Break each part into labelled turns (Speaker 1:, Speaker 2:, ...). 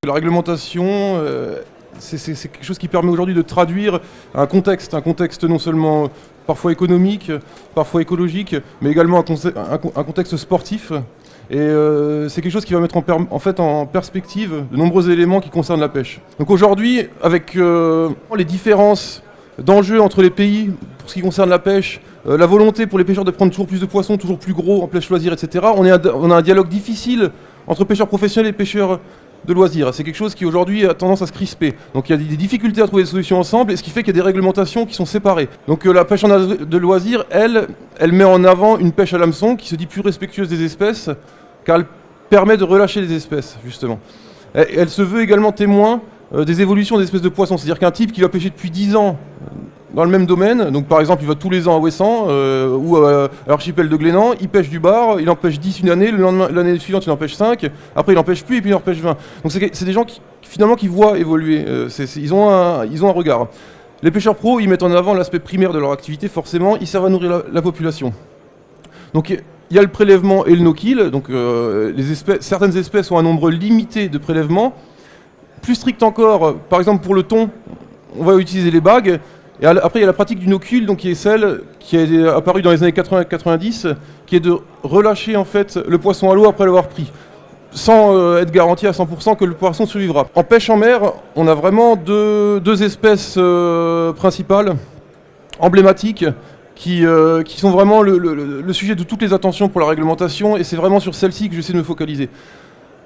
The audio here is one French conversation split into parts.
Speaker 1: la réglementation, c'est quelque chose qui permet aujourd'hui de traduire un contexte non seulement parfois économique, parfois écologique, mais également un contexte sportif. Et c'est quelque chose qui va mettre en perspective de nombreux éléments qui concernent la pêche. Donc aujourd'hui, avec les différences d'enjeux entre les pays pour ce qui concerne la pêche, la volonté pour les pêcheurs de prendre toujours plus de poissons, toujours plus gros en pêche loisir, etc., on a un dialogue difficile entre pêcheurs professionnels et pêcheurs de loisirs. C'est quelque chose qui aujourd'hui a tendance à se crisper. Donc il y a des difficultés à trouver des solutions ensemble, et ce qui fait qu'il y a des réglementations qui sont séparées. Donc la pêche de loisirs, elle met en avant une pêche à l'hameçon qui se dit plus respectueuse des espèces, car elle permet de relâcher les espèces, justement. Elle se veut également témoin des évolutions des espèces de poissons. C'est-à-dire qu'un type qui va pêcher depuis 10 ans dans le même domaine, donc par exemple il va tous les ans à Ouessant ou à l'archipel de Glénan, il pêche du bar, il en pêche 10 une année, l'année suivante il en pêche 5, après il en pêche plus et puis il en pêche 20. Donc c'est des gens qui voient évoluer, ils ont un regard. Les pêcheurs pros, ils mettent en avant l'aspect primaire de leur activité, forcément, ils servent à nourrir la population. Donc il y a le prélèvement et le no-kill, donc certaines espèces ont un nombre limité de prélèvements. Plus strict encore, par exemple pour le thon, on va utiliser les bagues. Et après, il y a la pratique du no-kill, donc qui est celle qui est apparue dans les années 80-90, qui est de relâcher en fait le poisson à l'eau après l'avoir pris, sans être garanti à 100% que le poisson survivra. En pêche en mer, on a vraiment deux espèces principales, emblématiques, qui sont vraiment le sujet de toutes les attentions pour la réglementation, et c'est vraiment sur celle-ci que j'essaie de me focaliser.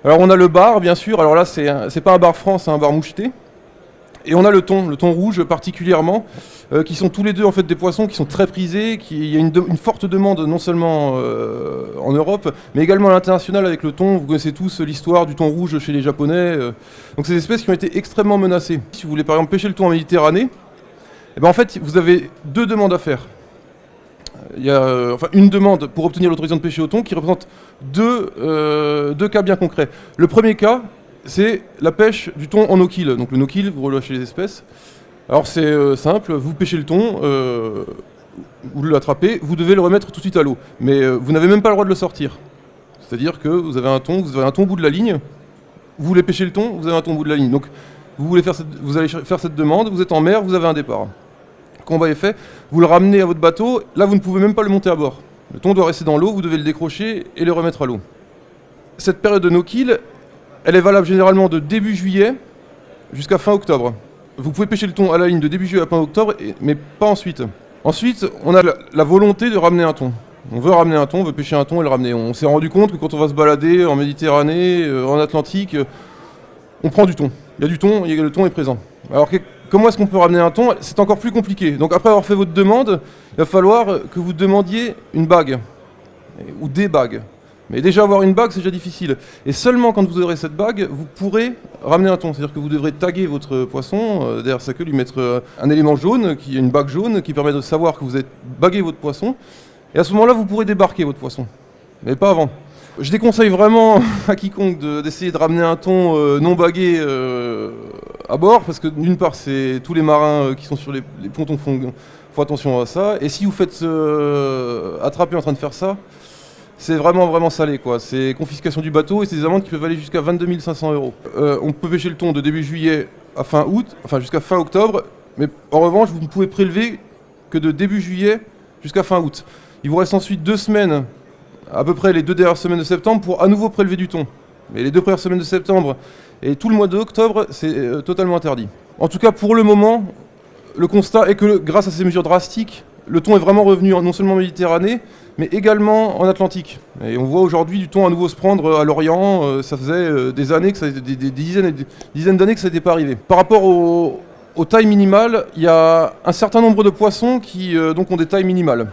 Speaker 1: Alors on a le bar, bien sûr, alors là c'est pas un bar franc, c'est un bar moucheté. Et on a le thon rouge particulièrement, qui sont tous les deux en fait des poissons qui sont très prisés, il y a une forte demande non seulement en Europe, mais également à l'international avec le thon. Vous connaissez tous l'histoire du thon rouge chez les Japonais. Donc c'est des espèces qui ont été extrêmement menacées. Si vous voulez par exemple pêcher le thon en Méditerranée, eh ben, en fait vous avez deux demandes à faire. Il y a une demande pour obtenir l'autorisation de pêcher au thon qui représente deux cas bien concrets. Le premier cas, c'est la pêche du thon en no-kill. Donc le no-kill, vous relâchez les espèces. Alors c'est simple, vous pêchez le thon, vous l'attrapez, vous devez le remettre tout de suite à l'eau. Mais vous n'avez même pas le droit de le sortir. C'est-à-dire que vous avez un thon au bout de la ligne, vous voulez pêcher le thon, vous avez un thon au bout de la ligne. Donc vous allez faire cette demande, vous êtes en mer, vous avez un départ. Combat est fait, vous le ramenez à votre bateau, là vous ne pouvez même pas le monter à bord. Le thon doit rester dans l'eau, vous devez le décrocher et le remettre à l'eau. Cette période de no-kill, elle est valable généralement de début juillet jusqu'à fin octobre. Vous pouvez pêcher le thon à la ligne de début juillet à fin octobre, mais pas ensuite. Ensuite, on a la volonté de ramener un thon. On veut ramener un thon, on veut pêcher un thon et le ramener. On s'est rendu compte que quand on va se balader en Méditerranée, en Atlantique, on prend du thon. Il y a du thon, le thon est présent. Alors comment est-ce qu'on peut ramener un thon ? C'est encore plus compliqué. Donc après avoir fait votre demande, il va falloir que vous demandiez une bague, ou des bagues. Mais déjà avoir une bague, c'est déjà difficile. Et seulement quand vous aurez cette bague, vous pourrez ramener un thon. C'est-à-dire que vous devrez taguer votre poisson, derrière sa queue, lui mettre un élément jaune, une bague jaune, qui permet de savoir que vous avez bagué votre poisson. Et à ce moment-là, vous pourrez débarquer votre poisson. Mais pas avant. Je déconseille vraiment à quiconque d'essayer de ramener un thon non bagué à bord, parce que d'une part, c'est tous les marins qui sont sur les pontons font attention à ça. Et si vous faites attraper en train de faire ça, c'est vraiment salé, quoi. C'est confiscation du bateau et c'est des amendes qui peuvent aller jusqu'à 22 500 €. On peut pêcher le thon de début juillet à fin août, enfin jusqu'à fin octobre, mais en revanche, vous ne pouvez prélever que de début juillet jusqu'à fin août. Il vous reste ensuite 2 semaines, à peu près les 2 dernières semaines de septembre, pour à nouveau prélever du thon. Mais les 2 premières semaines de septembre et tout le mois d'octobre, c'est totalement interdit. En tout cas, pour le moment, le constat est que grâce à ces mesures drastiques, le thon est vraiment revenu non seulement en Méditerranée, mais également en Atlantique. Et on voit aujourd'hui du thon à nouveau se prendre à l'Orient. Ça faisait des années, des dizaines d'années que ça n'était pas arrivé. Par rapport aux tailles minimales, il y a un certain nombre de poissons qui donc ont des tailles minimales.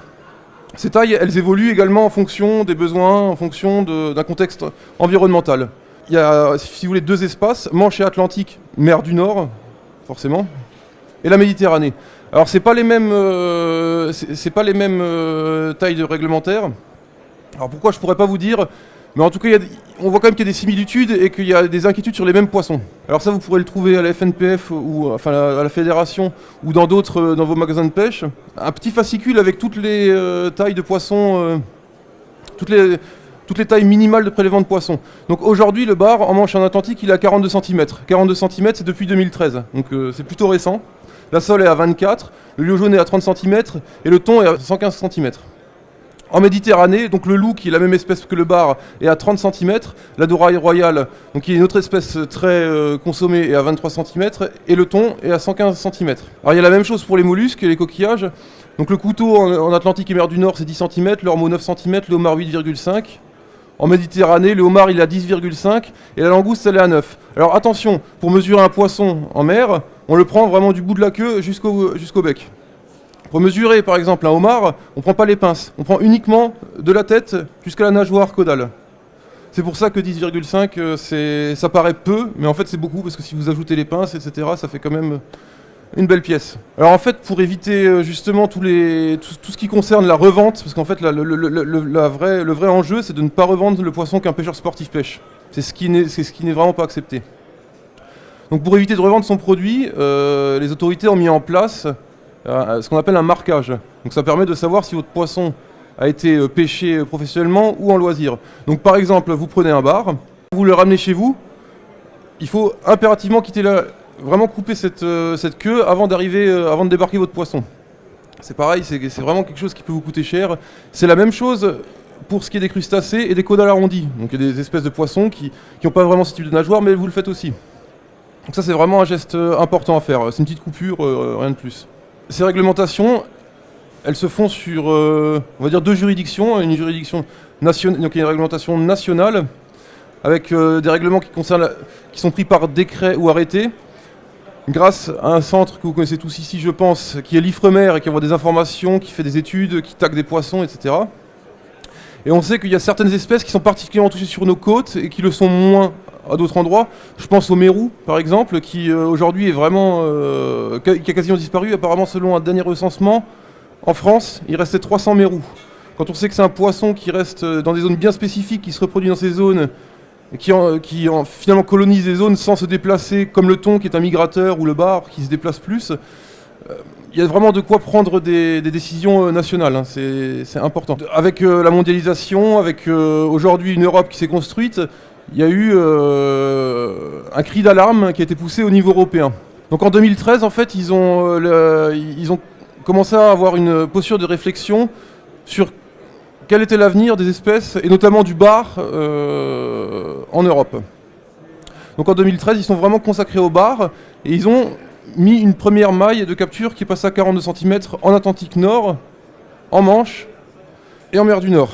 Speaker 1: Ces tailles, elles évoluent également en fonction des besoins, en fonction d'un contexte environnemental. Il y a, si vous voulez, 2 espaces, Manche et Atlantique, mer du Nord, forcément, et la Méditerranée. Alors c'est pas les mêmes tailles de réglementaires. Alors pourquoi je pourrais pas vous dire, mais en tout cas on voit quand même qu'il y a des similitudes et qu'il y a des inquiétudes sur les mêmes poissons. Alors ça vous pourrez le trouver à la FNPF ou enfin à la fédération ou dans vos magasins de pêche. Un petit fascicule avec toutes les tailles de poissons, toutes toutes les tailles minimales de prélèvement de poissons. Donc aujourd'hui, le bar en Manche et en Atlantique, il est à 42 cm. 42 cm, c'est depuis 2013, donc c'est plutôt récent. La sole est à 24, le lieu jaune est à 30 cm et le thon est à 115 cm. En Méditerranée, donc le loup, qui est la même espèce que le bar, est à 30 cm. La doraille royale, donc qui est une autre espèce très consommée, est à 23 cm. Et le thon est à 115 cm. Alors il y a la même chose pour les mollusques et les coquillages. Donc le couteau en Atlantique et mer du Nord, c'est 10 cm, l'ormeau 9 cm, le homard 8,5. En Méditerranée, le homard il est à 10,5 et la langouste elle est à 9. Alors attention, pour mesurer un poisson en mer, on le prend vraiment du bout de la queue jusqu'au bec. Pour mesurer par exemple un homard, on ne prend pas les pinces, on prend uniquement de la tête jusqu'à la nageoire caudale. C'est pour ça que 10,5 ça paraît peu, mais en fait c'est beaucoup parce que si vous ajoutez les pinces, etc., ça fait quand même une belle pièce. Alors en fait, pour éviter justement tout ce qui concerne la revente, parce qu'en fait le vrai enjeu c'est de ne pas revendre le poisson qu'un pêcheur sportif pêche. C'est ce qui n'est vraiment pas accepté. Donc pour éviter de revendre son produit, les autorités ont mis en place ce qu'on appelle un marquage. Donc ça permet de savoir si votre poisson a été pêché professionnellement ou en loisir. Donc par exemple, vous prenez un bar, vous le ramenez chez vous, il faut impérativement vraiment couper cette queue avant de débarquer votre poisson. C'est pareil, c'est vraiment quelque chose qui peut vous coûter cher. C'est la même chose pour ce qui est des crustacés et des caudales arrondies. Donc il y a des espèces de poissons qui n'ont pas vraiment ce type de nageoire, mais vous le faites aussi. Donc ça c'est vraiment un geste important à faire. C'est une petite coupure, rien de plus. Ces réglementations, elles se font sur, on va dire, deux juridictions. Une juridiction nationale, donc il y a une réglementation nationale, avec des règlements qui sont pris par décret ou arrêté, grâce à un centre que vous connaissez tous ici, je pense, qui est l'Ifremer et qui envoie des informations, qui fait des études, qui tague des poissons, etc. Et on sait qu'il y a certaines espèces qui sont particulièrement touchées sur nos côtes et qui le sont moins à d'autres endroits. Je pense au mérou, par exemple, qui aujourd'hui est vraiment qui a quasiment disparu. Apparemment, selon un dernier recensement, en France, il restait 300 mérous. Quand on sait que c'est un poisson qui reste dans des zones bien spécifiques, qui se reproduit dans ces zones, et qui finalement colonise les zones sans se déplacer, comme le thon qui est un migrateur ou le bar qui se déplace plus, il y a vraiment de quoi prendre des décisions nationales, hein. C'est important. Avec la mondialisation, avec aujourd'hui une Europe qui s'est construite, il y a eu un cri d'alarme qui a été poussé au niveau européen. Donc en 2013, en fait, ils ont commencé à avoir une posture de réflexion sur quel était l'avenir des espèces, et notamment du bar en Europe. Donc en 2013, ils sont vraiment consacrés au bar, et ils ont mis une première maille de capture qui est passée à 42 cm en Atlantique Nord, en Manche et en mer du Nord.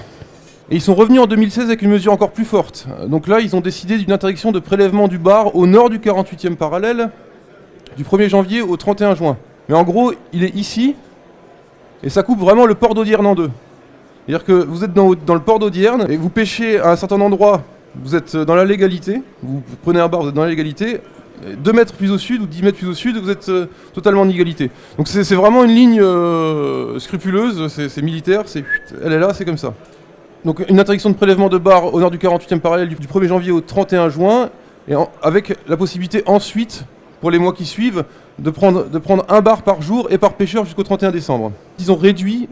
Speaker 1: Et ils sont revenus en 2016 avec une mesure encore plus forte. Donc là, ils ont décidé d'une interdiction de prélèvement du bar au nord du 48e parallèle, du 1er janvier au 31 juin. Mais en gros, il est ici, et ça coupe vraiment le port d'Audierne en deux. C'est-à-dire que vous êtes dans le port d'Audierne, et vous pêchez à un certain endroit, vous êtes dans la légalité, vous prenez un bar, vous êtes dans la légalité, 2 mètres plus au sud ou 10 mètres plus au sud, vous êtes totalement en égalité. Donc c'est vraiment une ligne scrupuleuse, c'est militaire, elle est là, c'est comme ça. Donc une interdiction de prélèvement de bar au nord du 48e parallèle du 1er janvier au 31 juin, et avec la possibilité ensuite, pour les mois qui suivent, de prendre un bar par jour et par pêcheur jusqu'au 31 décembre. Ils ont réduit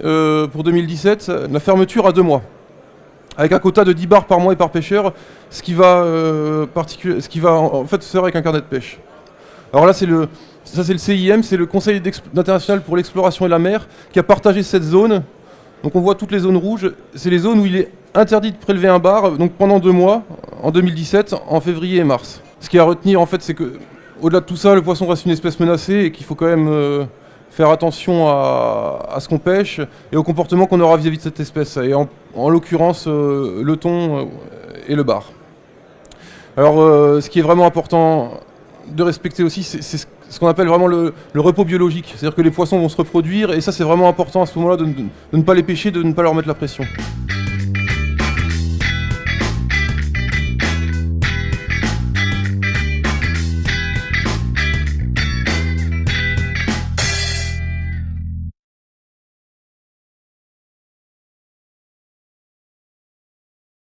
Speaker 1: pour 2017 la fermeture à 2 mois, avec un quota de 10 bars par mois et par pêcheur, ce qui va en fait se faire avec un carnet de pêche. Alors là c'est le CIM, c'est le Conseil international pour l'exploration et la mer, qui a partagé cette zone. Donc on voit toutes les zones rouges, c'est les zones où il est interdit de prélever un bar, donc pendant 2 mois, en 2017, en février et mars. Ce qui est à retenir en fait, c'est que au-delà de tout ça, le poisson reste une espèce menacée et qu'il faut quand même faire attention à ce qu'on pêche et au comportement qu'on aura vis-à-vis de cette espèce, et en l'occurrence le thon et le bar. Alors ce qui est vraiment important de respecter aussi, c'est ce qu'on appelle vraiment le repos biologique. C'est-à-dire que les poissons vont se reproduire, et ça c'est vraiment important à ce moment-là de ne pas les pêcher, de ne pas leur mettre la pression.